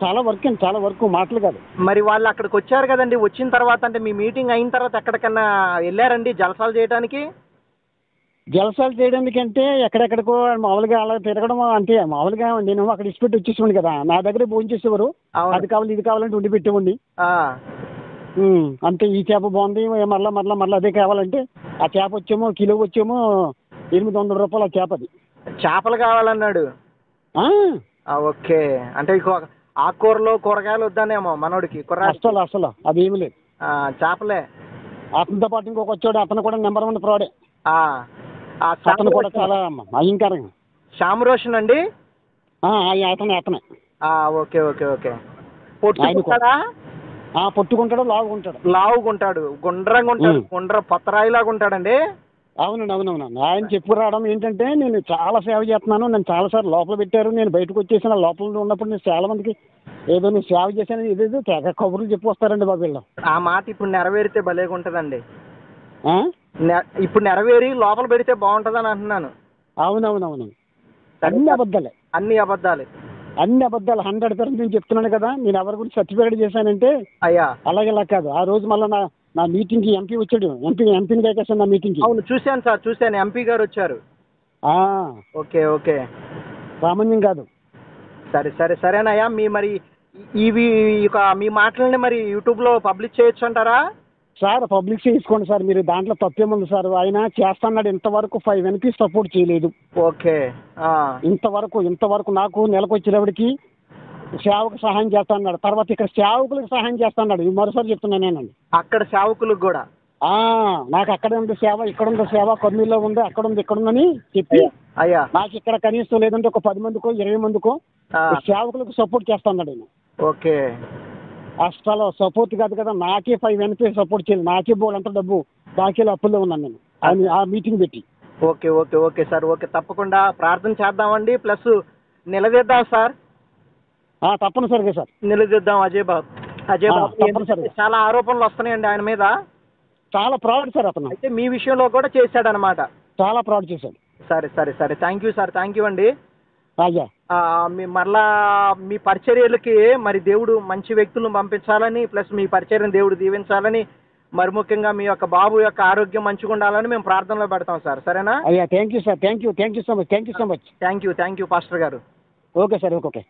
చాలా వర్క్ అండి, చాలా వర్క్, మాటలు కాదు. మరి వాళ్ళు అక్కడికి వచ్చారు కదండి, వచ్చిన తర్వాత అంటే మీ మీటింగ్ అయిన తర్వాత ఎక్కడికన్నా వెళ్ళారండి జలసాలు చేయడానికి? జలసాలు చేయడానికంటే ఎక్కడెక్కడికో మామూలుగా అలా తిరగడం అంతే. మామూలుగా నేను అక్కడ ఇచ్చిపెట్టి వచ్చేసేవాడిని కదా, నా దగ్గరే భోజనం చేసేవారు. అవును. అది కావాలి ఇది కావాలంటే ఉండి పెట్టేవాడిని. ఆ, అంతే. ఈ చేప బాగుంది, మళ్ళీ మళ్ళీ మళ్ళీ అదే కావాలంటే ఆ చేప వచ్చేమో కిలో వచ్చేమో ₹800 ఆ చేప అది. చేపలు కావాలన్నాడు. ఆ, ఓకే. అంటే ఆకుకూరలు కూరగాయలు వద్దానేమో మనోడికి అసలు అసలు అదేమి లేదు. చేపలే. అతనితో పాటు ఇంకొక వచ్చాడు, అతను కూడా నెంబర్ 1 ఫ్రాడే. ఆ, ఆ అతను కూడా చాలా భయంకరంగా. శ్యామ్ రోషన్ అండి. అతనే. Okay okay okay. పొట్టుకుంటాడా? పొట్టుకుంటాడు, లావుకుంటాడు. లావుగుంటాడు, గుండ్రంగా ఉంటాడు, పొత్తరాయిలాగా ఉంటాడండి. అవునండి, అవునవును. ఆయన చెప్పుకురావడం ఏంటంటే, నేను చాలా సేవ చేస్తున్నాను, నన్ను చాలాసార్లు లోపల పెట్టారు, నేను బయటకు వచ్చేసిన లోపల ఉన్నప్పుడు నేను చాలా మందికి ఏదో నేను సేవ చేశాను, ఏదేదో తెగ కబుర్లు చెప్పి వస్తారండి బాబు వీళ్ళు. ఆ మాట ఇప్పుడు నెరవేరితే భలేగా ఉంటుందండి. ఇప్పుడు నెరవేరి లోపల పెడితే బాగుంటుందని అంటున్నాను. అవునవునవును. అన్ని అబద్ధాలే. అన్ని అబద్ధాలే. అన్ని అబద్ధాలు 100% నేను చెప్తున్నాను కదా. నేను ఎవరి గురించి సర్టిఫికేట్ చేశానంటే అయ్యా అలాగే ఇలా కాదు. ఆ రోజు మళ్ళీ నా మీటింగ్కి ఎంపీ వచ్చాడు, ఎంపీని కేకేశాను నా మీటింగ్కి. అవును, చూశాను సార్, చూశాను. ఎంపీ గారు వచ్చారు. Okay okay. సామాన్యం కాదు. సరే సరే సరేనయ్యా. మరి ఇవి మీ మాటలని మరి యూట్యూబ్లో పబ్లిష్ చేయొచ్చు అంటారా? సార్ పబ్లిక్ చేసుకోండి సార్, మీరు దాంట్లో తప్పేముంది సార్. ఆయన చేస్తున్నాడు, ఇంతవరకు 5 NP సపోర్ట్ చేయలేదు. ఓకే. ఇంతవరకు నాకు నెలకు వచ్చేటప్పటికి సేవకు సహాయం చేస్తా అన్నాడు. తర్వాత ఇక్కడ సేవకులకు సహాయం చేస్తా అన్నాడు. ఇది మరోసారి చెప్తున్నాను నేనండి. అక్కడ సేవకులకు కూడా నాకు అక్కడ ఉంది సేవ, ఇక్కడ ఉంది సేవ, కర్నూలులో ఉంది, అక్కడ ఉంది, ఇక్కడ ఉందని చెప్పి అయ్యా నాకు ఇక్కడ కనీసం లేదంటే ఒక 10 మందికో 20 మందికో సేవకులకు సపోర్ట్ చేస్తా అన్నాడు ఆయన. ఓకే. అసలు సపోర్ట్ కాదు కదా, నాకే 5 NP సపోర్ట్ చేయాలి, నాకే బోల్ డబ్బు బాకీలో అప్పుల్లో ఉన్నాను నేను ఆ మీటింగ్ పెట్టి. Okay okay okay sir. Okay, తప్పకుండా ప్రార్థన చేద్దామండి. ప్లస్ నిలదీద్దాం సార్. తప్పనిసరిగా సార్ నిలదీద్దాం అజయ్ బాబు. చాలా ఆరోపణలు వస్తున్నాయండి ఆయన మీద. చాలా ఫ్రాడ్ సార్ అతను. అయితే మీ విషయంలో కూడా చేశాడనమాట. చాలా ఫ్రాడ్ చేశాడు. సరే సరే సరే. Thank you sir, thank you అండి. అయ్యా మరలా మీ పరిచర్యలకి మరి దేవుడు మంచి వ్యక్తులను పంపించాలని, ప్లస్ మీ పరిచర్యను దేవుడు దీవించాలని, మరి ముఖ్యంగా మీ యొక్క బాబు యొక్క ఆరోగ్యం మంచిగా ఉండాలని మేము ప్రార్థనలో పెడతాం సార్. సరేనా? అయ్యా thank you sir, thank you so much, thank you pastor గారు. Okay sir, okay.